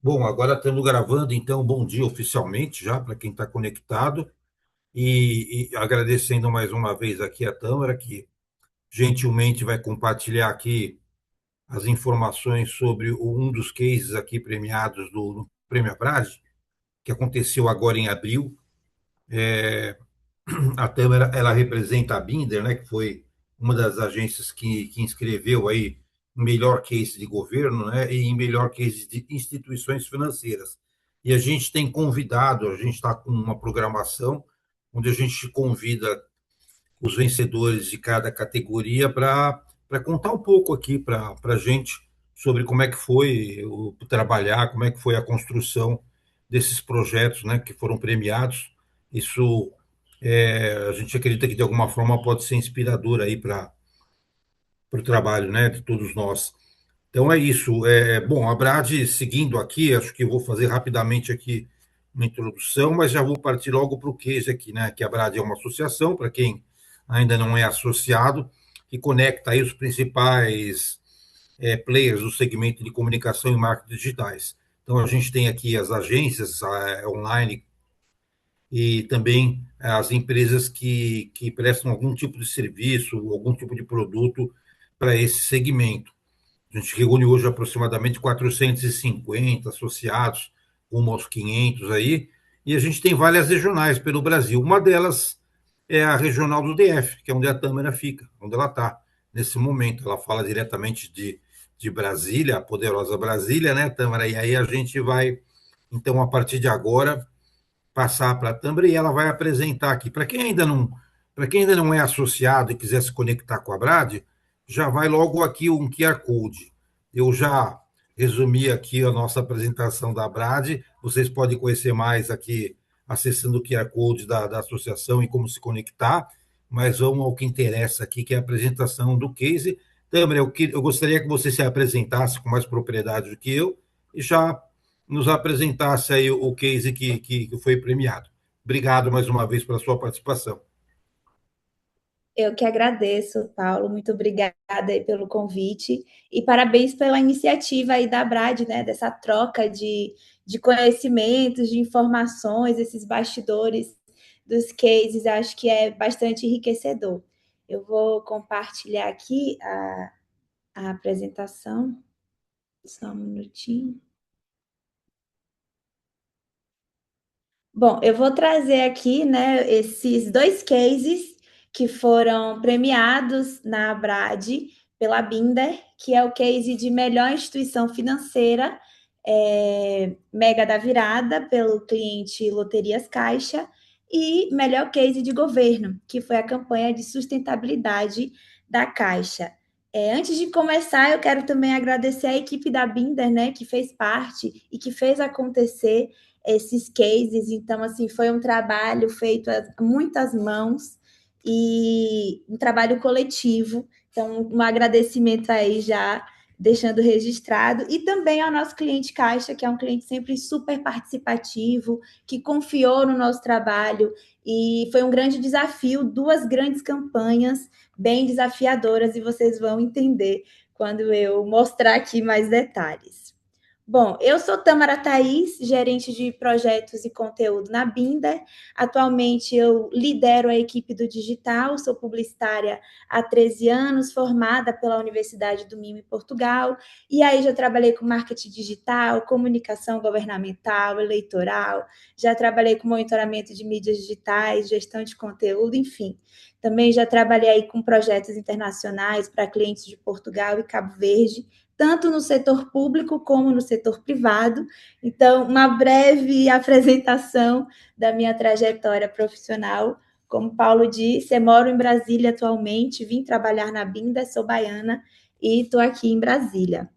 Bom, agora estamos gravando, então, bom dia oficialmente já para quem está conectado e agradecendo mais uma vez aqui a Tâmara, que gentilmente vai compartilhar aqui as informações sobre um dos cases aqui premiados do Prêmio Abrad, que aconteceu agora em abril. A Tâmara, ela representa a Binder, né, que foi uma das agências que inscreveu aí em melhor case de governo, né, e em melhor case de instituições financeiras. E a gente tem convidado, a gente está com uma programação onde a gente convida os vencedores de cada categoria para contar um pouco aqui para a gente sobre como é que foi o trabalhar, como é que foi a construção desses projetos, né, que foram premiados. Isso a gente acredita que de alguma forma pode ser inspirador aí para o trabalho, né, de todos nós. Então é isso. Bom, a Brad, seguindo aqui, acho que eu vou fazer rapidamente aqui uma introdução, mas já vou partir logo para o case aqui, né? Que a Brad é uma associação, para quem ainda não é associado, que conecta aí os principais players do segmento de comunicação e marketing digitais. Então a gente tem aqui as agências online e também as empresas que prestam algum tipo de serviço, algum tipo de produto para esse segmento. A gente reúne hoje aproximadamente 450 associados, rumo aos 500 aí, e a gente tem várias regionais pelo Brasil. Uma delas é a regional do DF, que é onde a Tâmara fica, onde ela está nesse momento. Ela fala diretamente de Brasília, a poderosa Brasília, né, Tâmara? E aí a gente vai, então, a partir de agora, passar para a Tâmara e ela vai apresentar aqui. Para quem ainda não é associado e quiser se conectar com a Brad, já vai logo aqui um QR Code. Eu já resumi aqui a nossa apresentação da Brad. Vocês podem conhecer mais aqui acessando o QR Code da associação e como se conectar, mas vamos ao que interessa aqui, que é a apresentação do case. Tâmara, eu gostaria que você se apresentasse com mais propriedade do que eu e já nos apresentasse aí o case que foi premiado. Obrigado mais uma vez pela sua participação. Eu que agradeço, Paulo. Muito obrigada aí pelo convite e parabéns pela iniciativa aí da Brad, né? Dessa troca de conhecimentos, de informações, esses bastidores dos cases, acho que é bastante enriquecedor. Eu vou compartilhar aqui a apresentação. Só um minutinho. Bom, eu vou trazer aqui, né, esses dois cases que foram premiados na Abrad pela Binder, que é o case de melhor instituição financeira, Mega da Virada, pelo cliente Loterias Caixa, e melhor case de governo, que foi a campanha de sustentabilidade da Caixa. Antes de começar, eu quero também agradecer a equipe da Binder, né, que fez parte e que fez acontecer esses cases. Então, assim, foi um trabalho feito a muitas mãos e um trabalho coletivo. Então, um agradecimento aí já deixando registrado, e também ao nosso cliente Caixa, que é um cliente sempre super participativo, que confiou no nosso trabalho, e foi um grande desafio, duas grandes campanhas bem desafiadoras, e vocês vão entender quando eu mostrar aqui mais detalhes. Bom, eu sou Tamara Thaís, gerente de projetos e conteúdo na Binder. Atualmente eu lidero a equipe do digital, sou publicitária há 13 anos, formada pela Universidade do Minho em Portugal, e aí já trabalhei com marketing digital, comunicação governamental, eleitoral, já trabalhei com monitoramento de mídias digitais, gestão de conteúdo, enfim. Também já trabalhei aí com projetos internacionais para clientes de Portugal e Cabo Verde, tanto no setor público como no setor privado. Então, uma breve apresentação da minha trajetória profissional. Como Paulo disse, eu moro em Brasília atualmente, vim trabalhar na Binda, sou baiana e estou aqui em Brasília.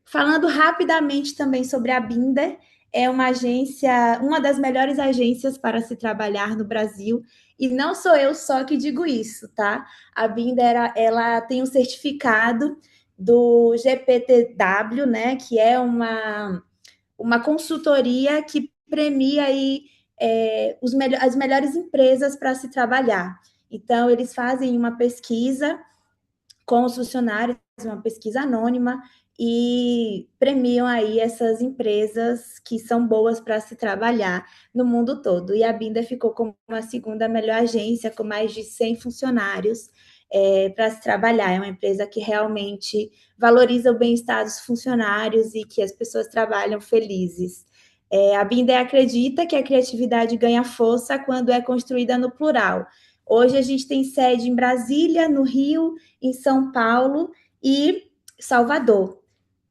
Falando rapidamente também sobre a Binder, é uma agência, uma das melhores agências para se trabalhar no Brasil, e não sou eu só que digo isso, tá? A Binder, ela tem um certificado do GPTW, né, que é uma consultoria que premia aí, as melhores empresas para se trabalhar. Então, eles fazem uma pesquisa com os funcionários, uma pesquisa anônima, e premiam aí essas empresas que são boas para se trabalhar no mundo todo. E a Binder ficou como a segunda melhor agência, com mais de 100 funcionários para se trabalhar. É uma empresa que realmente valoriza o bem-estar dos funcionários e que as pessoas trabalham felizes. A Binder acredita que a criatividade ganha força quando é construída no plural. Hoje a gente tem sede em Brasília, no Rio, em São Paulo e Salvador.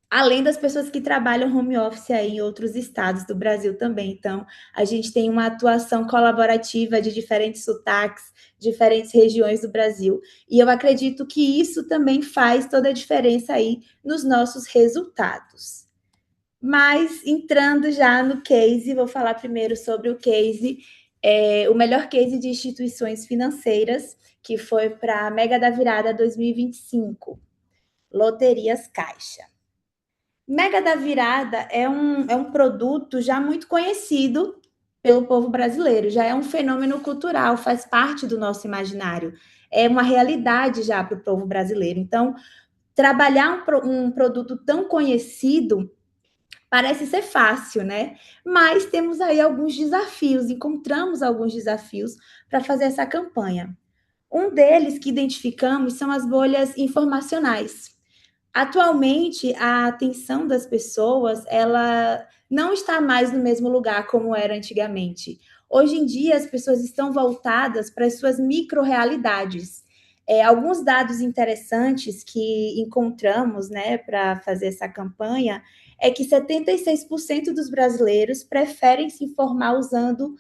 Além das pessoas que trabalham home office aí em outros estados do Brasil também. Então, a gente tem uma atuação colaborativa de diferentes sotaques, diferentes regiões do Brasil. E eu acredito que isso também faz toda a diferença aí nos nossos resultados. Mas, entrando já no case, vou falar primeiro sobre o case, o melhor case de instituições financeiras, que foi para a Mega da Virada 2025, Loterias Caixa. Mega da Virada é um produto já muito conhecido pelo povo brasileiro, já é um fenômeno cultural, faz parte do nosso imaginário, é uma realidade já para o povo brasileiro. Então, trabalhar um produto tão conhecido parece ser fácil, né? Mas temos aí alguns desafios, encontramos alguns desafios para fazer essa campanha. Um deles que identificamos são as bolhas informacionais. Atualmente, a atenção das pessoas, ela não está mais no mesmo lugar como era antigamente. Hoje em dia, as pessoas estão voltadas para as suas micro-realidades. Alguns dados interessantes que encontramos, né, para fazer essa campanha, é que 76% dos brasileiros preferem se informar usando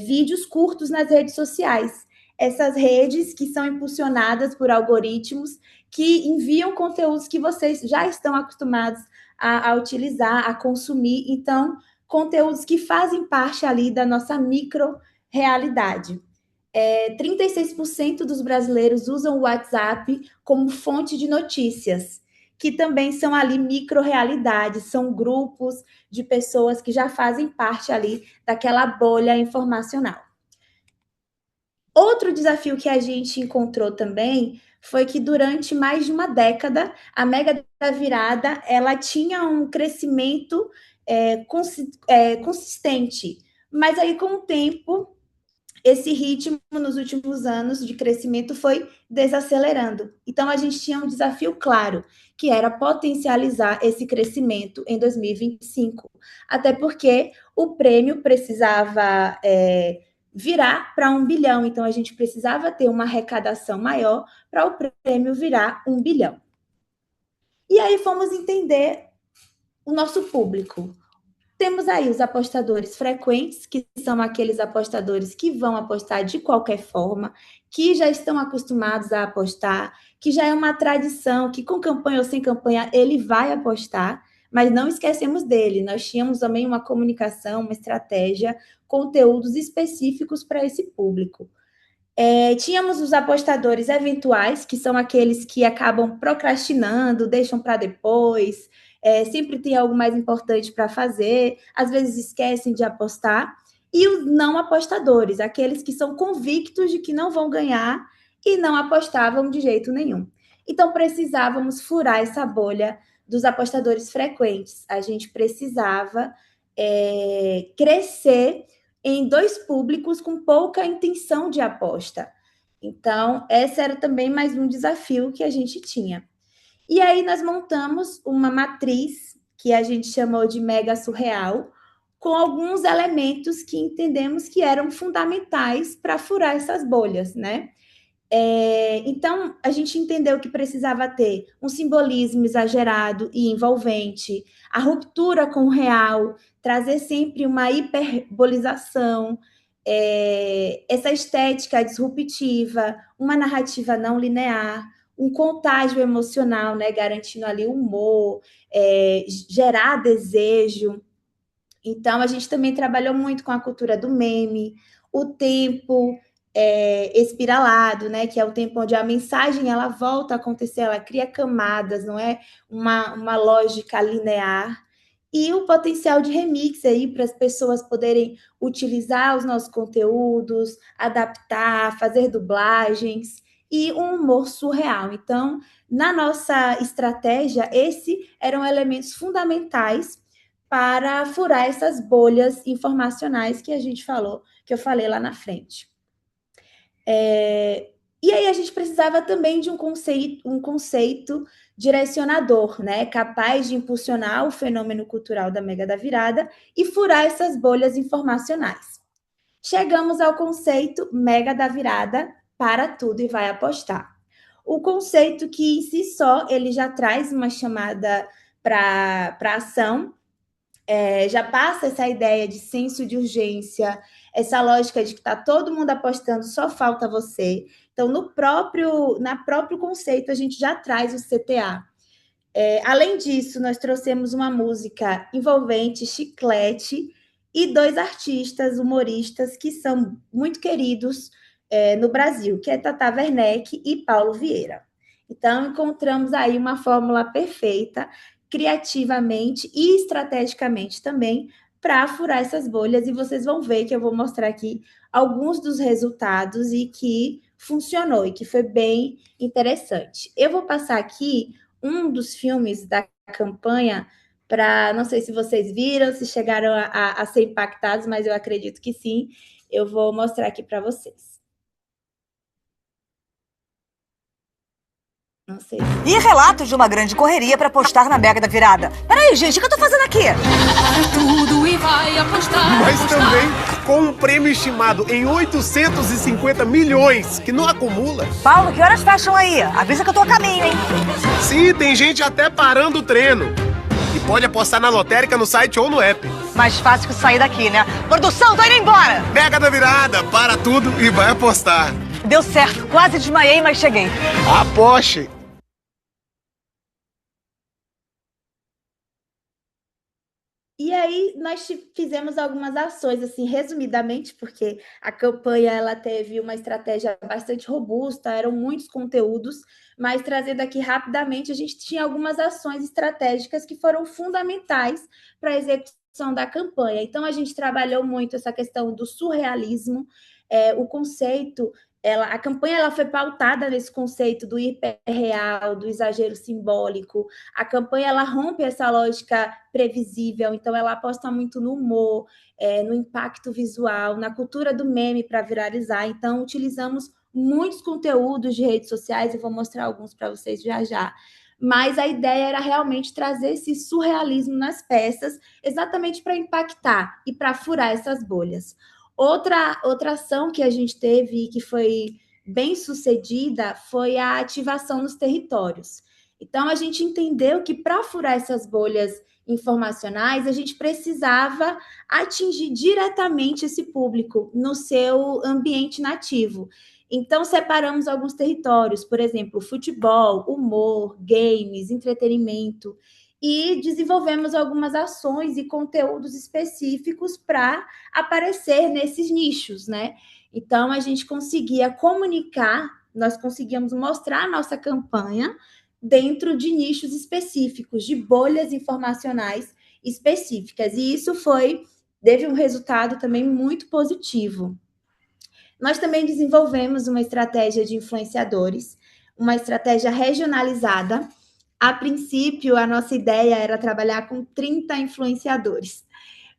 vídeos curtos nas redes sociais. Essas redes que são impulsionadas por algoritmos que enviam conteúdos que vocês já estão acostumados a utilizar, a consumir. Então, conteúdos que fazem parte ali da nossa micro-realidade. 36% dos brasileiros usam o WhatsApp como fonte de notícias, que também são ali micro-realidades, são grupos de pessoas que já fazem parte ali daquela bolha informacional. Outro desafio que a gente encontrou também foi que durante mais de uma década, a Mega da Virada ela tinha um crescimento consistente, mas aí com o tempo esse ritmo nos últimos anos de crescimento foi desacelerando. Então, a gente tinha um desafio claro, que era potencializar esse crescimento em 2025, até porque o prêmio precisava virar para 1 bilhão, então a gente precisava ter uma arrecadação maior para o prêmio virar 1 bilhão. E aí fomos entender o nosso público. Temos aí os apostadores frequentes, que são aqueles apostadores que vão apostar de qualquer forma, que já estão acostumados a apostar, que já é uma tradição, que com campanha ou sem campanha ele vai apostar, mas não esquecemos dele. Nós tínhamos também uma comunicação, uma estratégia, conteúdos específicos para esse público. Tínhamos os apostadores eventuais, que são aqueles que acabam procrastinando, deixam para depois, sempre tem algo mais importante para fazer, às vezes esquecem de apostar, e os não apostadores, aqueles que são convictos de que não vão ganhar e não apostavam de jeito nenhum. Então, precisávamos furar essa bolha dos apostadores frequentes. A gente precisava crescer em 2 públicos com pouca intenção de aposta. Então, esse era também mais um desafio que a gente tinha. E aí nós montamos uma matriz que a gente chamou de Mega Surreal, com alguns elementos que entendemos que eram fundamentais para furar essas bolhas, né? Então, a gente entendeu que precisava ter um simbolismo exagerado e envolvente, a ruptura com o real, trazer sempre uma hiperbolização, essa estética disruptiva, uma narrativa não linear, um contágio emocional, né, garantindo ali o humor, gerar desejo. Então, a gente também trabalhou muito com a cultura do meme, o tempo espiralado, né? Que é o tempo onde a mensagem ela volta a acontecer, ela cria camadas, não é uma lógica linear. e o potencial de remix aí para as pessoas poderem utilizar os nossos conteúdos, adaptar, fazer dublagens e um humor surreal. Então, na nossa estratégia, esses eram elementos fundamentais para furar essas bolhas informacionais que a gente falou, que eu falei lá na frente. E aí a gente precisava também de um conceito direcionador, né? Capaz de impulsionar o fenômeno cultural da Mega da Virada e furar essas bolhas informacionais. Chegamos ao conceito Mega da Virada, para tudo e vai apostar. O conceito que em si só ele já traz uma chamada para ação, já passa essa ideia de senso de urgência, essa lógica de que está todo mundo apostando, só falta você. Então, na próprio conceito, a gente já traz o CTA. Além disso, nós trouxemos uma música envolvente, chiclete, e dois artistas humoristas que são muito queridos no Brasil, que é Tata Werneck e Paulo Vieira. Então, encontramos aí uma fórmula perfeita, criativamente e estrategicamente também, para furar essas bolhas, e vocês vão ver que eu vou mostrar aqui alguns dos resultados e que funcionou e que foi bem interessante. Eu vou passar aqui um dos filmes da campanha para, não sei se vocês viram, se chegaram a ser impactados, mas eu acredito que sim. Eu vou mostrar aqui para vocês. Não sei. E relatos de uma grande correria para apostar na Mega da Virada. Peraí, gente, o que eu tô fazendo aqui? Tudo e vai apostar. Mas também com um prêmio estimado em 850 milhões, que não acumula. Paulo, que horas fecham aí? Avisa que eu tô a caminho, hein? Sim, tem gente até parando o treino. E pode apostar na lotérica no site ou no app. Mais fácil que sair daqui, né? Produção, tô indo embora! Mega da Virada, para tudo e vai apostar. Deu certo, quase desmaiei, mas cheguei. Aposte! E aí nós fizemos algumas ações, assim, resumidamente, porque a campanha ela teve uma estratégia bastante robusta, eram muitos conteúdos, mas trazendo aqui rapidamente, a gente tinha algumas ações estratégicas que foram fundamentais para a execução da campanha. Então, a gente trabalhou muito essa questão do surrealismo, o conceito a campanha ela foi pautada nesse conceito do hiperreal, do exagero simbólico. A campanha ela rompe essa lógica previsível, então ela aposta muito no humor, no impacto visual, na cultura do meme para viralizar. Então, utilizamos muitos conteúdos de redes sociais, eu vou mostrar alguns para vocês já já. Mas a ideia era realmente trazer esse surrealismo nas peças, exatamente para impactar e para furar essas bolhas. Outra ação que a gente teve e que foi bem sucedida foi a ativação nos territórios. Então, a gente entendeu que para furar essas bolhas informacionais, a gente precisava atingir diretamente esse público no seu ambiente nativo. Então, separamos alguns territórios, por exemplo, futebol, humor, games, entretenimento, e desenvolvemos algumas ações e conteúdos específicos para aparecer nesses nichos, né? Então, a gente conseguia comunicar, nós conseguíamos mostrar a nossa campanha dentro de nichos específicos, de bolhas informacionais específicas. E isso teve um resultado também muito positivo. Nós também desenvolvemos uma estratégia de influenciadores, uma estratégia regionalizada. A princípio, a nossa ideia era trabalhar com 30 influenciadores.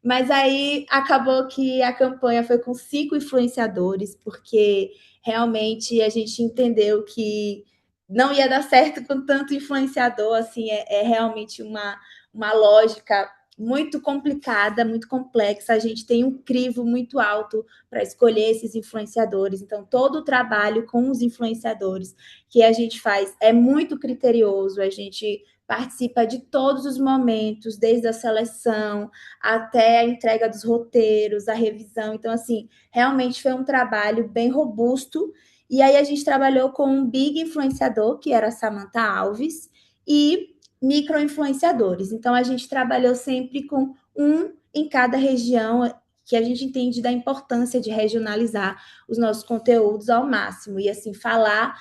Mas aí acabou que a campanha foi com 5 influenciadores, porque realmente a gente entendeu que não ia dar certo com tanto influenciador, assim, é realmente uma lógica muito complicada, muito complexa. A gente tem um crivo muito alto para escolher esses influenciadores. Então, todo o trabalho com os influenciadores que a gente faz é muito criterioso. A gente participa de todos os momentos, desde a seleção até a entrega dos roteiros, a revisão. Então, assim, realmente foi um trabalho bem robusto. E aí a gente trabalhou com um big influenciador, que era a Samantha Alves, e micro-influenciadores. Então, a gente trabalhou sempre com um em cada região, que a gente entende da importância de regionalizar os nossos conteúdos ao máximo. E, assim, falar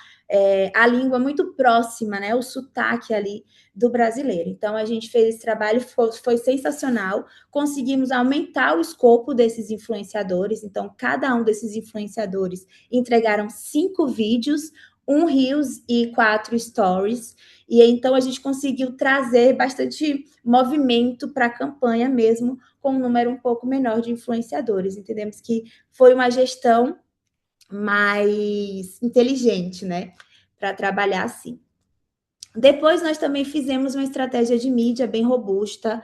a língua muito próxima, né? O sotaque ali do brasileiro. Então, a gente fez esse trabalho, foi sensacional. Conseguimos aumentar o escopo desses influenciadores. Então, cada um desses influenciadores entregaram 5 vídeos, 1 Reels e 4 Stories. E então, a gente conseguiu trazer bastante movimento para a campanha mesmo, com um número um pouco menor de influenciadores. Entendemos que foi uma gestão mais inteligente, né? Para trabalhar assim. Depois, nós também fizemos uma estratégia de mídia bem robusta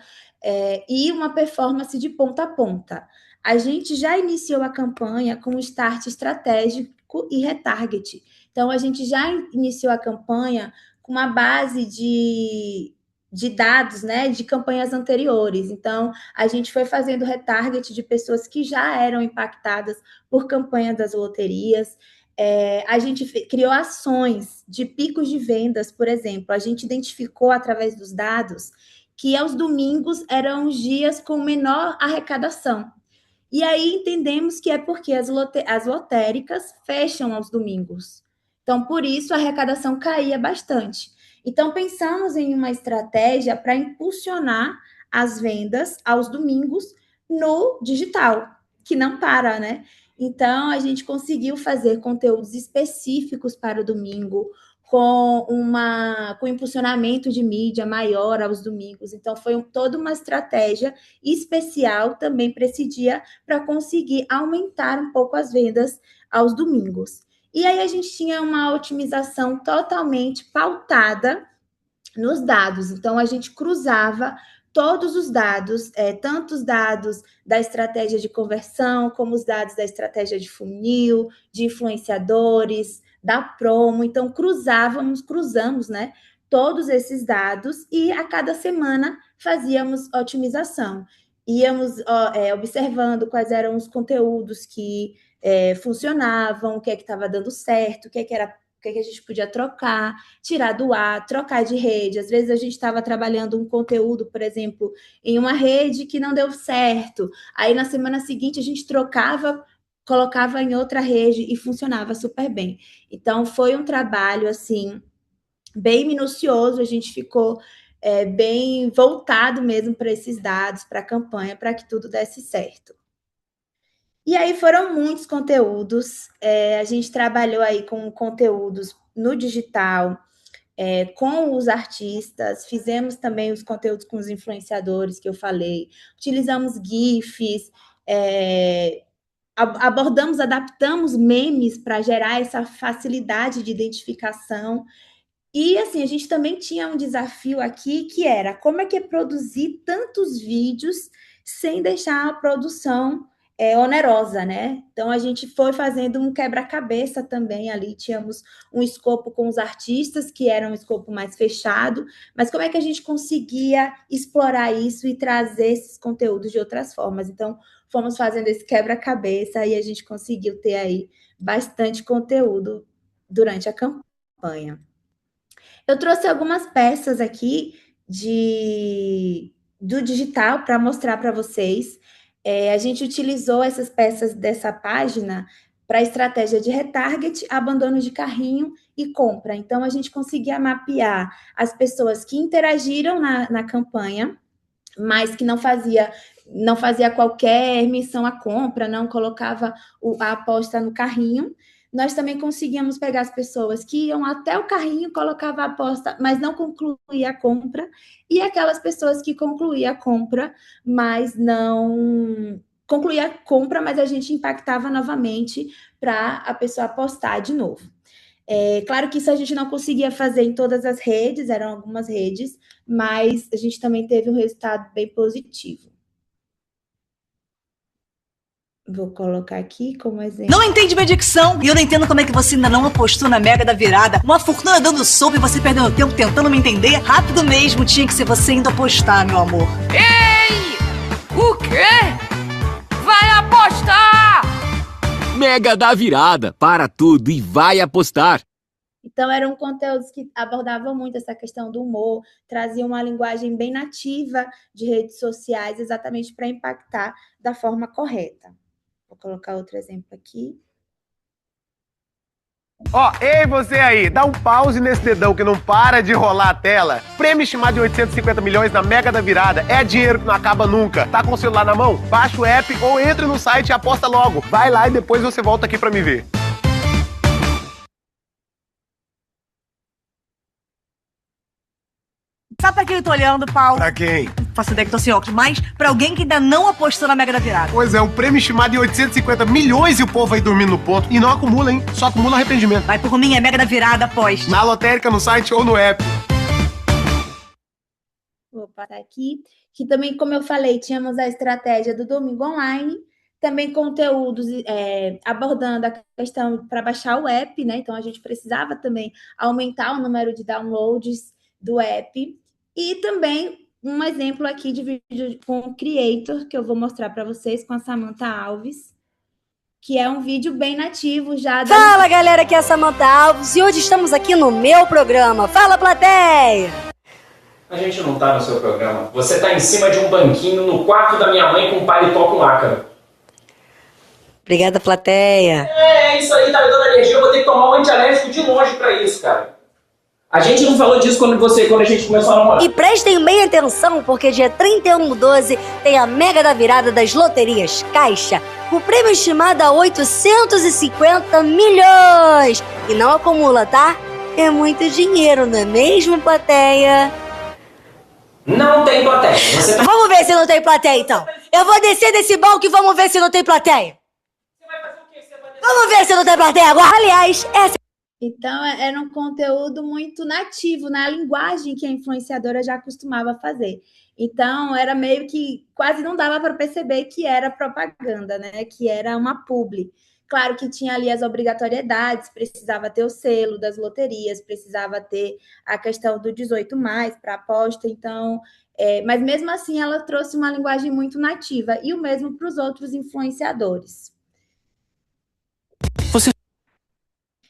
e uma performance de ponta a ponta. A gente já iniciou a campanha com um start estratégico e retarget. Então, a gente já iniciou a campanha com uma base de dados, né, de campanhas anteriores. Então, a gente foi fazendo retarget de pessoas que já eram impactadas por campanha das loterias. A gente criou ações de picos de vendas, por exemplo. A gente identificou, através dos dados, que aos domingos eram os dias com menor arrecadação. E aí entendemos que é porque as lotéricas fecham aos domingos. Então, por isso, a arrecadação caía bastante. Então, pensamos em uma estratégia para impulsionar as vendas aos domingos no digital, que não para, né? Então, a gente conseguiu fazer conteúdos específicos para o domingo, com impulsionamento de mídia maior aos domingos. Então, foi toda uma estratégia especial também para esse dia, para conseguir aumentar um pouco as vendas aos domingos. E aí a gente tinha uma otimização totalmente pautada nos dados. Então, a gente cruzava todos os dados, tanto os dados da estratégia de conversão, como os dados da estratégia de funil, de influenciadores, da promo. Então, cruzamos, né, todos esses dados e a cada semana fazíamos otimização. Íamos observando quais eram os conteúdos que funcionavam, o que é que estava dando certo, o que a gente podia trocar, tirar do ar, trocar de rede. Às vezes a gente estava trabalhando um conteúdo, por exemplo, em uma rede que não deu certo. Aí na semana seguinte a gente trocava, colocava em outra rede e funcionava super bem. Então foi um trabalho assim bem minucioso, a gente ficou bem voltado mesmo para esses dados, para a campanha, para que tudo desse certo. E aí foram muitos conteúdos, a gente trabalhou aí com conteúdos no digital, com os artistas, fizemos também os conteúdos com os influenciadores que eu falei, utilizamos GIFs, adaptamos memes para gerar essa facilidade de identificação. E assim, a gente também tinha um desafio aqui que era como é que é produzir tantos vídeos sem deixar a produção onerosa, né? Então a gente foi fazendo um quebra-cabeça também ali, tínhamos um escopo com os artistas, que era um escopo mais fechado, mas como é que a gente conseguia explorar isso e trazer esses conteúdos de outras formas? Então, fomos fazendo esse quebra-cabeça e a gente conseguiu ter aí bastante conteúdo durante a campanha. Eu trouxe algumas peças aqui do digital para mostrar para vocês. A gente utilizou essas peças dessa página para estratégia de retarget, abandono de carrinho e compra. Então, a gente conseguia mapear as pessoas que interagiram na campanha, mas que não fazia qualquer missão à compra, não colocava a aposta no carrinho. Nós também conseguíamos pegar as pessoas que iam até o carrinho, colocava a aposta, mas não concluía a compra, e aquelas pessoas que concluía a compra, mas não concluía a compra, mas a gente impactava novamente para a pessoa apostar de novo. Claro que isso a gente não conseguia fazer em todas as redes, eram algumas redes, mas a gente também teve um resultado bem positivo. Vou colocar aqui como exemplo. Não entende minha dicção? E eu não entendo como é que você ainda não apostou na Mega da Virada. Uma fortuna dando sopa e você perdendo tempo tentando me entender? Rápido mesmo, tinha que ser você indo apostar, meu amor. Ei! O quê? Vai apostar! Mega da Virada, para tudo e vai apostar. Então, eram conteúdos que abordavam muito essa questão do humor, traziam uma linguagem bem nativa de redes sociais, exatamente para impactar da forma correta. Vou colocar outro exemplo aqui. Ó, ei você aí, dá um pause nesse dedão que não para de rolar a tela. Prêmio estimado em 850 milhões na Mega da Virada. É dinheiro que não acaba nunca. Tá com o celular na mão? Baixa o app ou entre no site e aposta logo. Vai lá e depois você volta aqui pra me ver. Sabe pra quem eu tô olhando, Paulo? Pra quem? Faço ideia que tô sem óculos, mas pra alguém que ainda não apostou na Mega da Virada. Pois é, o prêmio estimado em 850 milhões e o povo aí dormindo no ponto. E não acumula, hein? Só acumula arrependimento. Vai por mim, é Mega da Virada, aposte. Na lotérica, no site ou no app. Vou passar aqui, que também, como eu falei, tínhamos a estratégia do domingo online, também conteúdos abordando a questão para baixar o app, né? Então a gente precisava também aumentar o número de downloads do app. E também um exemplo aqui de vídeo com o Creator, que eu vou mostrar para vocês com a Samantha Alves, que é um vídeo bem nativo já. Fala galera, aqui é a Samantha Alves e hoje estamos aqui no meu programa. Fala, plateia! A gente não tá no seu programa. Você tá em cima de um banquinho no quarto da minha mãe com um paletó com ácaro. Obrigada, plateia. É isso aí, tá me dando alergia. Eu vou ter que tomar um antialérgico de longe pra isso, cara. A gente não falou disso quando a gente começou a namorar. E prestem bem atenção, porque dia 31/12 tem a Mega da Virada das Loterias Caixa, com o prêmio estimado a 850 milhões. E não acumula, tá? É muito dinheiro, não é mesmo, plateia? Não tem plateia. Você tá... Vamos ver se não tem plateia, então. Eu vou descer desse banco e vamos ver se não tem plateia. Você vai fazer o quê? Você vai descer... Vamos ver se não tem plateia agora. Aliás, essa... Então, era um conteúdo muito nativo, na linguagem que a influenciadora já costumava fazer. Então, era meio que quase não dava para perceber que era propaganda, né? Que era uma publi. Claro que tinha ali as obrigatoriedades, precisava ter o selo das loterias, precisava ter a questão do 18+, para aposta, então... mas mesmo assim, ela trouxe uma linguagem muito nativa, e o mesmo para os outros influenciadores.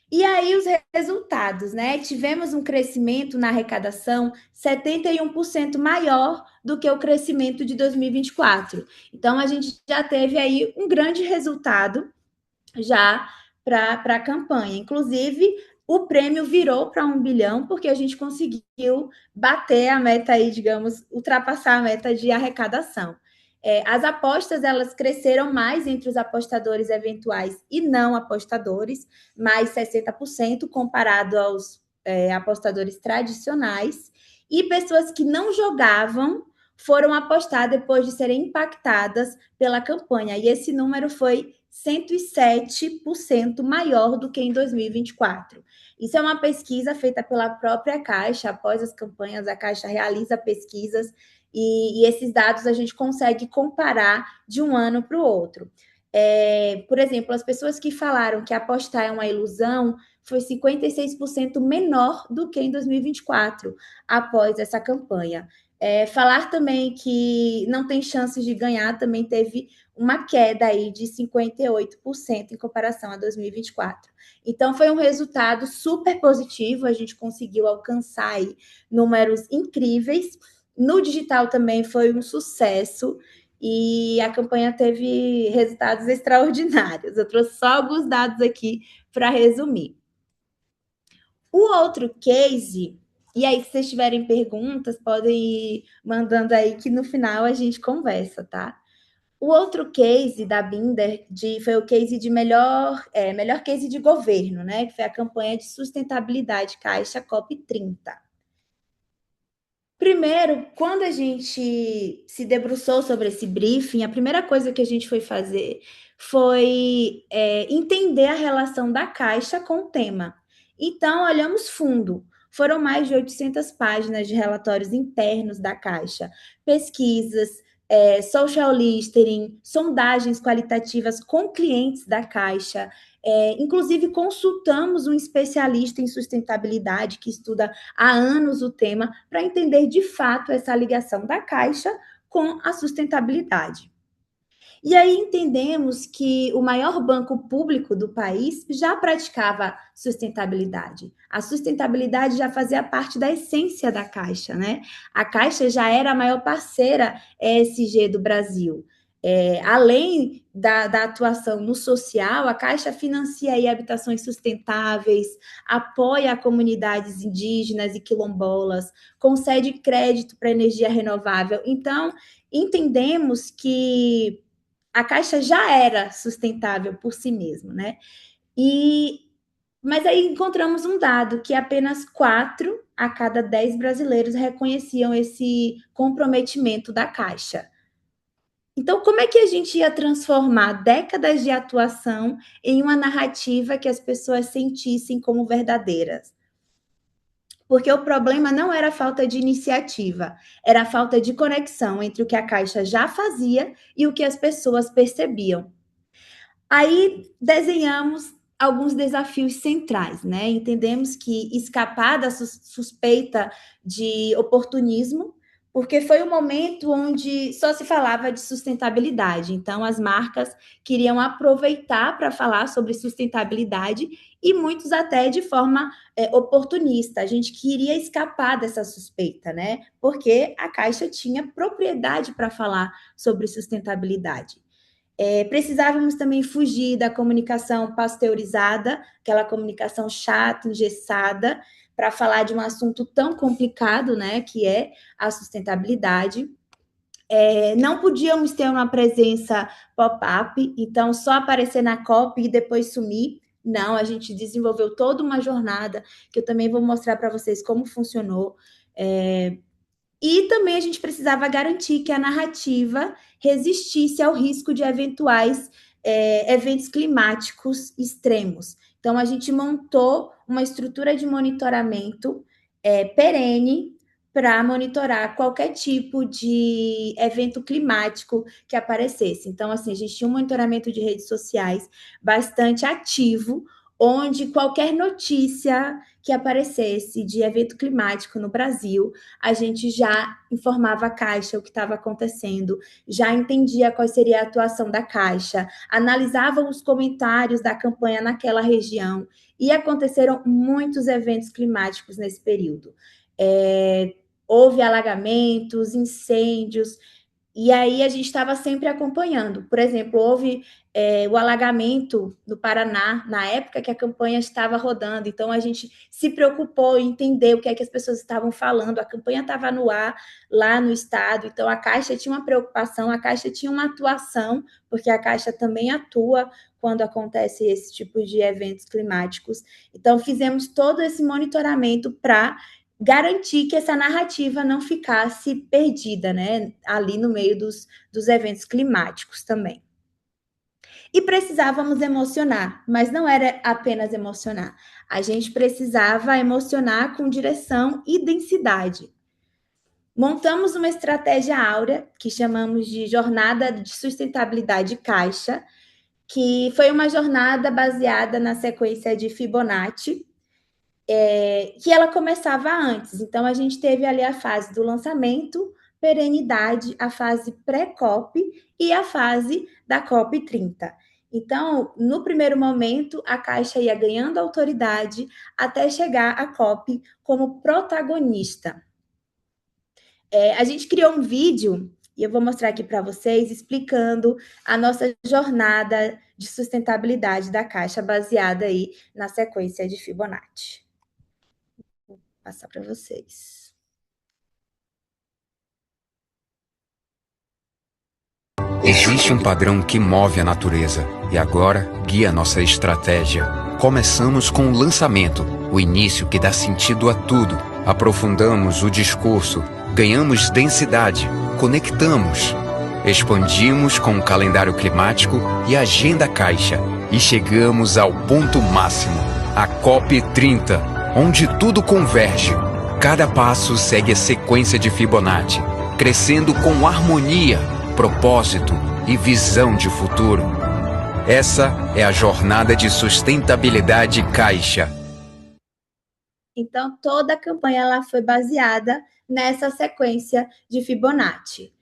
E aí os resultados, né? Tivemos um crescimento na arrecadação 71% maior do que o crescimento de 2024. Então, a gente já teve aí um grande resultado já para a campanha. Inclusive, o prêmio virou para 1 bilhão, porque a gente conseguiu bater a meta aí, digamos, ultrapassar a meta de arrecadação. As apostas, elas cresceram mais entre os apostadores eventuais e não apostadores, mais 60% comparado aos apostadores tradicionais, e pessoas que não jogavam foram apostar depois de serem impactadas pela campanha, e esse número foi 107% maior do que em 2024. Isso é uma pesquisa feita pela própria Caixa. Após as campanhas, a Caixa realiza pesquisas e esses dados a gente consegue comparar de um ano para o outro. Por exemplo, as pessoas que falaram que apostar é uma ilusão foi 56% menor do que em 2024, após essa campanha. Falar também que não tem chances de ganhar também teve uma queda aí de 58% em comparação a 2024. Então, foi um resultado super positivo, a gente conseguiu alcançar aí números incríveis. No digital também foi um sucesso e a campanha teve resultados extraordinários. Eu trouxe só alguns dados aqui para resumir. O outro case... E aí, se vocês tiverem perguntas, podem ir mandando aí que no final a gente conversa, tá? O outro case da Binder foi o case de melhor case de governo, né? Que foi a campanha de sustentabilidade Caixa COP30. Primeiro, quando a gente se debruçou sobre esse briefing, a primeira coisa que a gente foi fazer foi entender a relação da Caixa com o tema. Então, olhamos fundo. Foram mais de 800 páginas de relatórios internos da Caixa, pesquisas, social listening, sondagens qualitativas com clientes da Caixa. Inclusive, consultamos um especialista em sustentabilidade que estuda há anos o tema para entender de fato essa ligação da Caixa com a sustentabilidade. E aí entendemos que o maior banco público do país já praticava sustentabilidade. A sustentabilidade já fazia parte da essência da Caixa, né? A Caixa já era a maior parceira ESG do Brasil. Além da atuação no social, a Caixa financia aí habitações sustentáveis, apoia comunidades indígenas e quilombolas, concede crédito para energia renovável. Então, entendemos que a Caixa já era sustentável por si mesma, né? Mas aí encontramos um dado que apenas 4 a cada 10 brasileiros reconheciam esse comprometimento da Caixa. Então, como é que a gente ia transformar décadas de atuação em uma narrativa que as pessoas sentissem como verdadeiras? Porque o problema não era a falta de iniciativa, era a falta de conexão entre o que a Caixa já fazia e o que as pessoas percebiam. Aí desenhamos alguns desafios centrais, né? Entendemos que escapar da suspeita de oportunismo, porque foi um momento onde só se falava de sustentabilidade. Então, as marcas queriam aproveitar para falar sobre sustentabilidade e muitos até de forma oportunista. A gente queria escapar dessa suspeita, né? Porque a Caixa tinha propriedade para falar sobre sustentabilidade. Precisávamos também fugir da comunicação pasteurizada, aquela comunicação chata, engessada, para falar de um assunto tão complicado, né, que é a sustentabilidade. Não podíamos ter uma presença pop-up, então só aparecer na COP e depois sumir. Não, a gente desenvolveu toda uma jornada, que eu também vou mostrar para vocês como funcionou. E também a gente precisava garantir que a narrativa resistisse ao risco de eventuais eventos climáticos extremos. Então, a gente montou uma estrutura de monitoramento perene para monitorar qualquer tipo de evento climático que aparecesse. Então, assim, a gente tinha um monitoramento de redes sociais bastante ativo, onde qualquer notícia que aparecesse de evento climático no Brasil, a gente já informava a Caixa o que estava acontecendo, já entendia qual seria a atuação da Caixa, analisava os comentários da campanha naquela região, e aconteceram muitos eventos climáticos nesse período. Houve alagamentos, incêndios, e aí a gente estava sempre acompanhando. Por exemplo, houve o alagamento no Paraná, na época que a campanha estava rodando. Então, a gente se preocupou em entender o que é que as pessoas estavam falando. A campanha estava no ar, lá no estado. Então, a Caixa tinha uma preocupação, a Caixa tinha uma atuação, porque a Caixa também atua quando acontece esse tipo de eventos climáticos. Então, fizemos todo esse monitoramento para garantir que essa narrativa não ficasse perdida, né, ali no meio dos eventos climáticos também. E precisávamos emocionar, mas não era apenas emocionar. A gente precisava emocionar com direção e densidade. Montamos uma estratégia áurea, que chamamos de Jornada de Sustentabilidade Caixa, que foi uma jornada baseada na sequência de Fibonacci, que ela começava antes. Então, a gente teve ali a fase do lançamento, perenidade, a fase pré-COP e a fase da COP 30. Então, no primeiro momento, a Caixa ia ganhando autoridade até chegar à COP como protagonista. A gente criou um vídeo, e eu vou mostrar aqui para vocês, explicando a nossa jornada de sustentabilidade da Caixa, baseada aí na sequência de Fibonacci. Vou passar para vocês. Existe um padrão que move a natureza e agora guia nossa estratégia. Começamos com o lançamento, o início que dá sentido a tudo. Aprofundamos o discurso, ganhamos densidade, conectamos. Expandimos com o calendário climático e a agenda Caixa e chegamos ao ponto máximo, a COP 30, onde tudo converge. Cada passo segue a sequência de Fibonacci, crescendo com harmonia, propósito e visão de futuro. Essa é a jornada de sustentabilidade Caixa. Então, toda a campanha ela foi baseada nessa sequência de Fibonacci.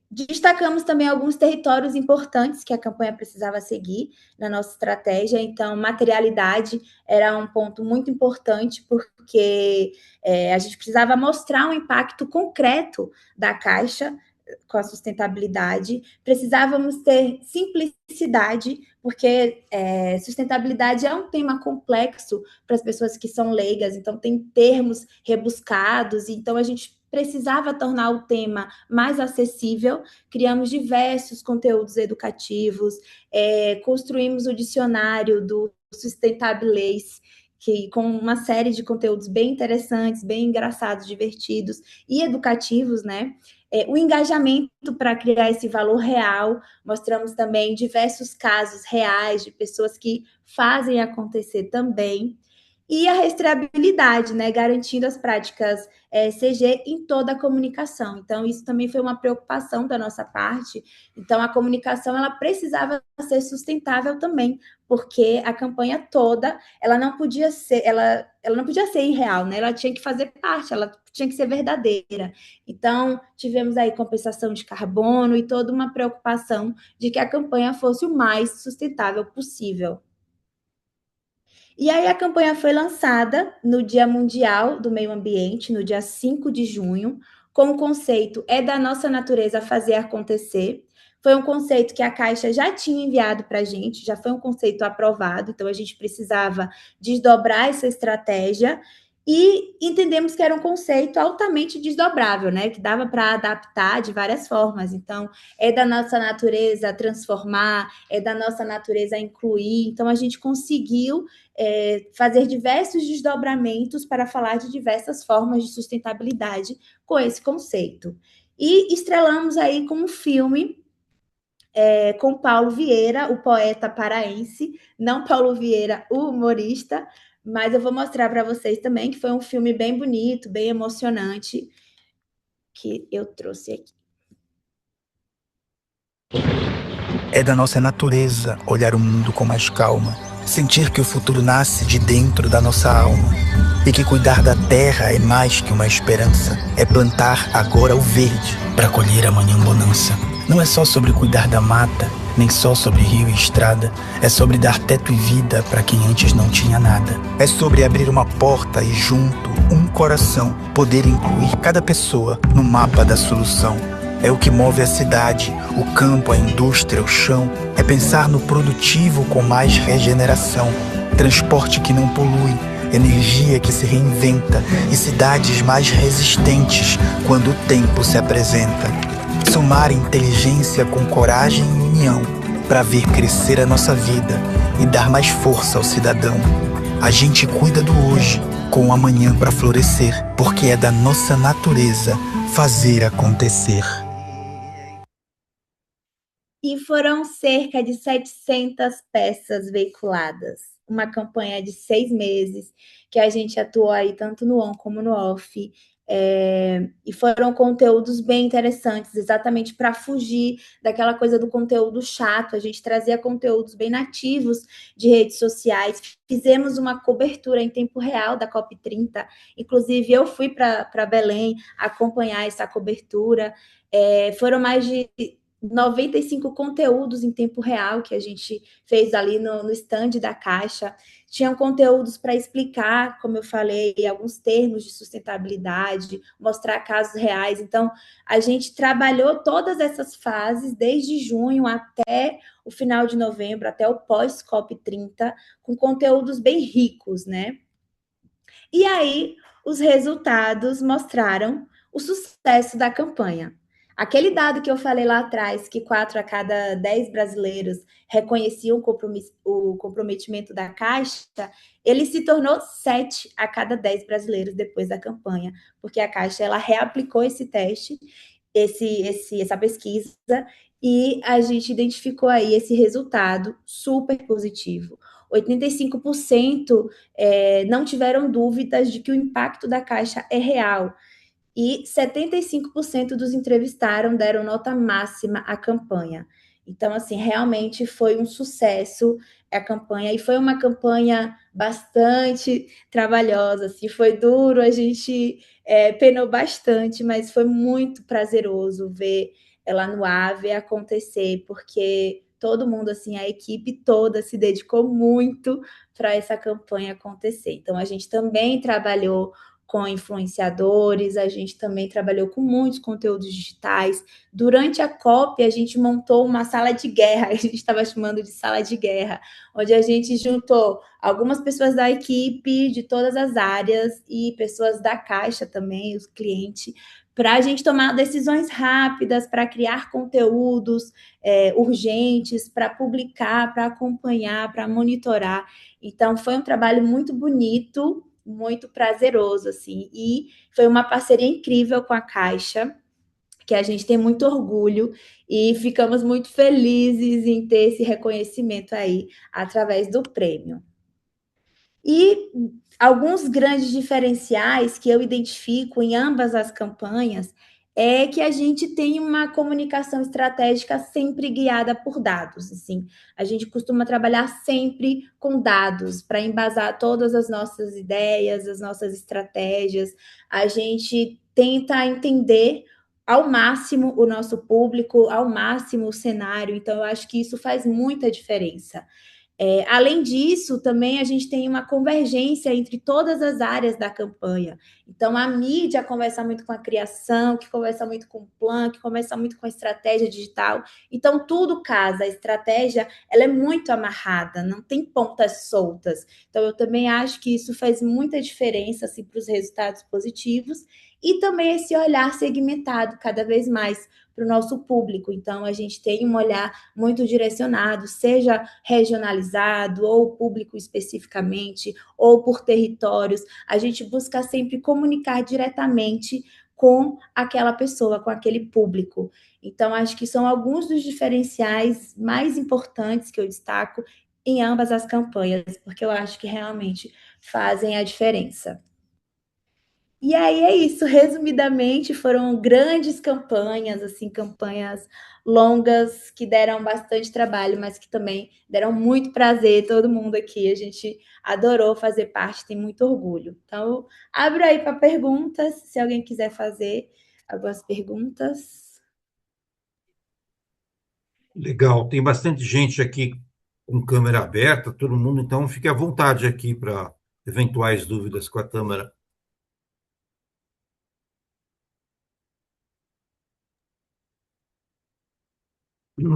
Destacamos também alguns territórios importantes que a campanha precisava seguir na nossa estratégia. Então, materialidade era um ponto muito importante, porque a gente precisava mostrar um impacto concreto da Caixa com a sustentabilidade, precisávamos ter simplicidade, porque sustentabilidade é um tema complexo para as pessoas que são leigas, então tem termos rebuscados, então a gente precisava tornar o tema mais acessível, criamos diversos conteúdos educativos, construímos o dicionário do Sustainability, com uma série de conteúdos bem interessantes, bem engraçados, divertidos e educativos, né? O engajamento para criar esse valor real, mostramos também diversos casos reais de pessoas que fazem acontecer também, e a rastreabilidade, né, garantindo as práticas CG em toda a comunicação. Então, isso também foi uma preocupação da nossa parte. Então, a comunicação ela precisava ser sustentável também, porque a campanha toda ela não podia ser irreal, né? Ela tinha que fazer parte, ela tinha que ser verdadeira. Então, tivemos aí compensação de carbono e toda uma preocupação de que a campanha fosse o mais sustentável possível. E aí a campanha foi lançada no Dia Mundial do Meio Ambiente, no dia 5 de junho, com o conceito "É da nossa natureza fazer acontecer". Foi um conceito que a Caixa já tinha enviado para a gente, já foi um conceito aprovado, então a gente precisava desdobrar essa estratégia e entendemos que era um conceito altamente desdobrável, né? Que dava para adaptar de várias formas. Então, é da nossa natureza transformar, é da nossa natureza incluir. Então, a gente conseguiu fazer diversos desdobramentos para falar de diversas formas de sustentabilidade com esse conceito. E estrelamos aí com um filme com Paulo Vieira, o poeta paraense, não Paulo Vieira, o humorista, mas eu vou mostrar para vocês também que foi um filme bem bonito, bem emocionante, que eu trouxe aqui. É da nossa natureza olhar o mundo com mais calma, sentir que o futuro nasce de dentro da nossa alma e que cuidar da terra é mais que uma esperança, é plantar agora o verde para colher amanhã bonança. Não é só sobre cuidar da mata, nem só sobre rio e estrada, é sobre dar teto e vida para quem antes não tinha nada. É sobre abrir uma porta e junto, um coração, poder incluir cada pessoa no mapa da solução. É o que move a cidade, o campo, a indústria, o chão. É pensar no produtivo com mais regeneração. Transporte que não polui, energia que se reinventa e cidades mais resistentes quando o tempo se apresenta. Somar inteligência com coragem e união para ver crescer a nossa vida e dar mais força ao cidadão. A gente cuida do hoje com o amanhã para florescer, porque é da nossa natureza fazer acontecer. E foram cerca de 700 peças veiculadas. Uma campanha de 6 meses, que a gente atuou aí tanto no on como no off. E foram conteúdos bem interessantes, exatamente para fugir daquela coisa do conteúdo chato. A gente trazia conteúdos bem nativos de redes sociais. Fizemos uma cobertura em tempo real da COP30. Inclusive, eu fui para Belém acompanhar essa cobertura. Foram mais de 95 conteúdos em tempo real que a gente fez ali no stand da Caixa. Tinham conteúdos para explicar, como eu falei, alguns termos de sustentabilidade, mostrar casos reais. Então, a gente trabalhou todas essas fases, desde junho até o final de novembro, até o pós-COP30, com conteúdos bem ricos, né? E aí, os resultados mostraram o sucesso da campanha. Aquele dado que eu falei lá atrás, que 4 a cada 10 brasileiros reconheciam o comprometimento da Caixa, ele se tornou 7 a cada 10 brasileiros depois da campanha, porque a Caixa ela reaplicou esse teste, essa pesquisa, e a gente identificou aí esse resultado super positivo. 85% não tiveram dúvidas de que o impacto da Caixa é real, e 75% dos entrevistados deram nota máxima à campanha. Então, assim, realmente foi um sucesso a campanha, e foi uma campanha bastante trabalhosa, assim, foi duro, a gente penou bastante, mas foi muito prazeroso ver ela no ar, ver acontecer, porque todo mundo, assim, a equipe toda se dedicou muito para essa campanha acontecer. Então, a gente também trabalhou com influenciadores, a gente também trabalhou com muitos conteúdos digitais. Durante a COP, a gente montou uma sala de guerra, a gente estava chamando de sala de guerra, onde a gente juntou algumas pessoas da equipe, de todas as áreas, e pessoas da Caixa também, os clientes, para a gente tomar decisões rápidas, para criar conteúdos urgentes, para publicar, para acompanhar, para monitorar. Então, foi um trabalho muito bonito, muito prazeroso, assim, e foi uma parceria incrível com a Caixa, que a gente tem muito orgulho e ficamos muito felizes em ter esse reconhecimento aí através do prêmio. E alguns grandes diferenciais que eu identifico em ambas as campanhas é que a gente tem uma comunicação estratégica sempre guiada por dados. Assim, a gente costuma trabalhar sempre com dados para embasar todas as nossas ideias, as nossas estratégias. A gente tenta entender ao máximo o nosso público, ao máximo o cenário. Então, eu acho que isso faz muita diferença. Além disso, também a gente tem uma convergência entre todas as áreas da campanha. Então, a mídia conversa muito com a criação, que conversa muito com o plano, que conversa muito com a estratégia digital. Então, tudo casa. A estratégia ela é muito amarrada, não tem pontas soltas. Então, eu também acho que isso faz muita diferença assim, para os resultados positivos. E também esse olhar segmentado cada vez mais para o nosso público. Então, a gente tem um olhar muito direcionado, seja regionalizado, ou público especificamente, ou por territórios. A gente busca sempre comunicar diretamente com aquela pessoa, com aquele público. Então, acho que são alguns dos diferenciais mais importantes que eu destaco em ambas as campanhas, porque eu acho que realmente fazem a diferença. E aí é isso, resumidamente, foram grandes campanhas, assim, campanhas longas que deram bastante trabalho, mas que também deram muito prazer, todo mundo aqui, a gente adorou fazer parte, tem muito orgulho. Então, abro aí para perguntas, se alguém quiser fazer algumas perguntas. Legal, tem bastante gente aqui com câmera aberta, todo mundo, então fique à vontade aqui para eventuais dúvidas com a Tâmara.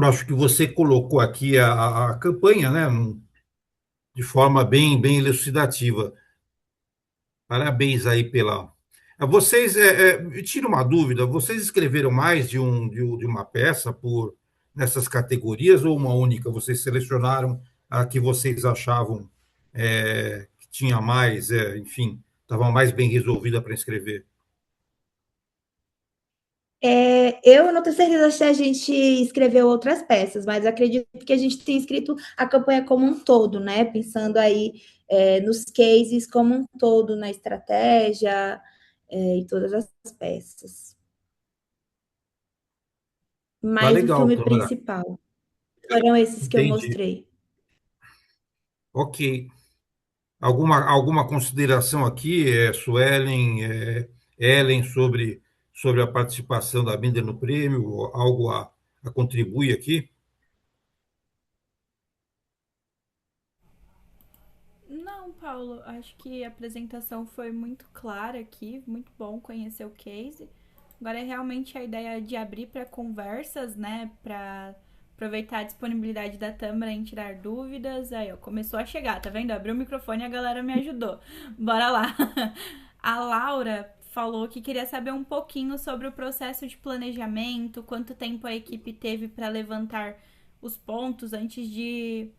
Acho que você colocou aqui a campanha, né, de forma bem elucidativa. Parabéns aí pela. Vocês, me tira uma dúvida, vocês escreveram mais de uma peça por nessas categorias ou uma única? Vocês selecionaram a que vocês achavam que tinha mais, enfim, estava mais bem resolvida para escrever? Eu não tenho certeza se a gente escreveu outras peças, mas acredito que a gente tem escrito a campanha como um todo, né? Pensando aí nos cases como um todo, na estratégia e todas as peças. Mais do que o legal, filme Tâmara. principal. Foram esses que eu Entendi. mostrei. Ok. Alguma consideração aqui, Suelen, Ellen, sobre a participação da Binder no prêmio? Algo a contribuir aqui? Não, Paulo, acho que a apresentação foi muito clara aqui, muito bom conhecer o case. Agora é realmente a ideia de abrir para conversas, né, para aproveitar a disponibilidade da Tâmara em tirar dúvidas. Aí, ó, começou a chegar, tá vendo? Abriu o microfone e a galera me ajudou. Bora lá. A Laura falou que queria saber um pouquinho sobre o processo de planejamento, quanto tempo a equipe teve para levantar os pontos antes de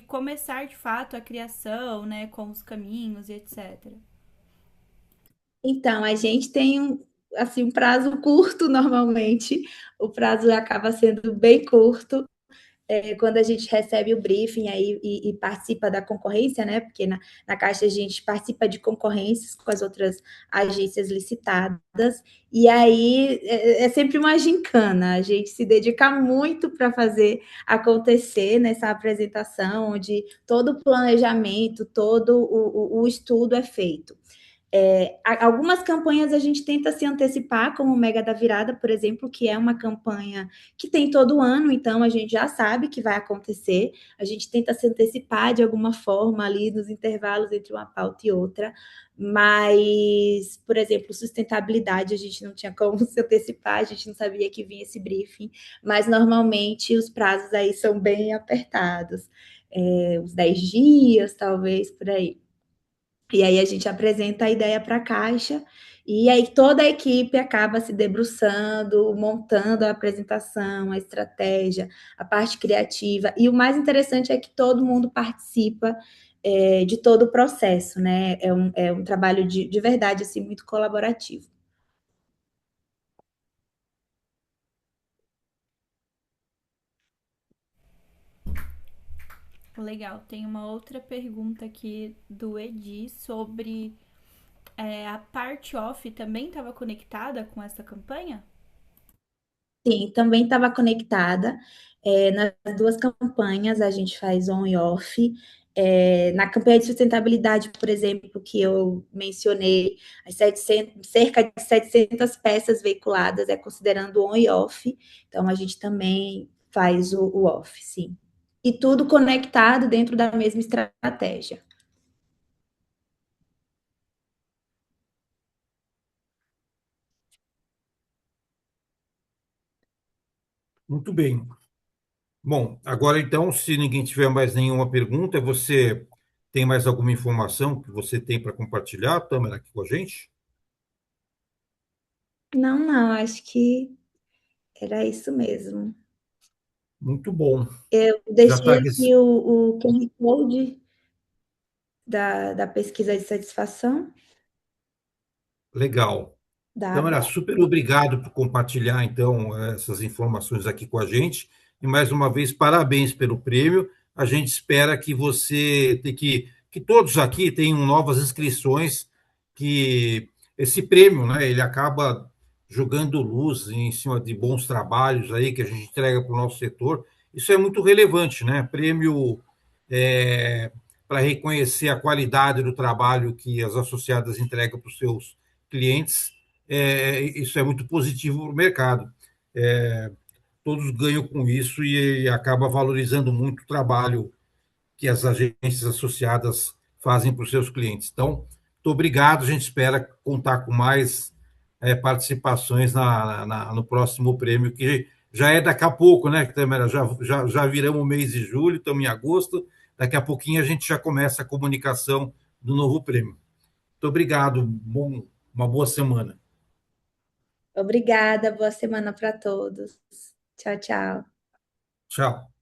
começar de fato a criação, né, com os caminhos e etc. Então, a gente tem um prazo curto normalmente, o prazo acaba sendo bem curto, quando a gente recebe o briefing aí e participa da concorrência, né? Porque na Caixa a gente participa de concorrências com as outras agências licitadas, e aí é sempre uma gincana, a gente se dedica muito para fazer acontecer nessa apresentação, onde todo o planejamento, todo o estudo é feito. Algumas campanhas a gente tenta se antecipar, como o Mega da Virada, por exemplo, que é uma campanha que tem todo ano, então a gente já sabe que vai acontecer, a gente tenta se antecipar de alguma forma ali nos intervalos entre uma pauta e outra, mas, por exemplo, sustentabilidade a gente não tinha como se antecipar, a gente não sabia que vinha esse briefing, mas normalmente os prazos aí são bem apertados, uns 10 dias, talvez, por aí. E aí a gente apresenta a ideia para a Caixa, e aí toda a equipe acaba se debruçando, montando a apresentação, a estratégia, a parte criativa. E o mais interessante é que todo mundo participa de todo o processo, né? É um trabalho de verdade, assim, muito colaborativo. Legal, tem uma outra pergunta aqui do Edi sobre a parte off também estava conectada com essa campanha? Sim, também estava conectada. Nas duas campanhas a gente faz on e off. Na campanha de sustentabilidade, por exemplo, que eu mencionei, cerca de 700 peças veiculadas é considerando on e off. Então, a gente também faz o off, sim. E tudo conectado dentro da mesma estratégia. Muito bem. Bom, agora então, se ninguém tiver mais nenhuma pergunta, você tem mais alguma informação que você tem para compartilhar, Tamara, aqui com a gente? Não, acho que era isso mesmo. Muito bom. Eu Já está deixei aqui. aqui o QR Code da pesquisa de satisfação Legal. da Então, era Abra. super obrigado por compartilhar, então, essas informações aqui com a gente. E, mais uma vez, parabéns pelo prêmio. A gente espera que que todos aqui tenham novas inscrições, que esse prêmio, né, ele acaba jogando luz em cima de bons trabalhos aí que a gente entrega para o nosso setor. Isso é muito relevante, né? Prêmio para reconhecer a qualidade do trabalho que as associadas entregam para os seus clientes, isso é muito positivo para o mercado. Todos ganham com isso e acaba valorizando muito o trabalho que as agências associadas fazem para os seus clientes. Então, muito obrigado. A gente espera contar com mais participações no próximo prêmio, que já é daqui a pouco, né, Tamara? Já viramos o mês de julho, estamos em agosto. Daqui a pouquinho a gente já começa a comunicação do novo prêmio. Muito obrigado. Uma boa semana. Obrigada, boa semana para todos. Tchau, tchau. Tchau.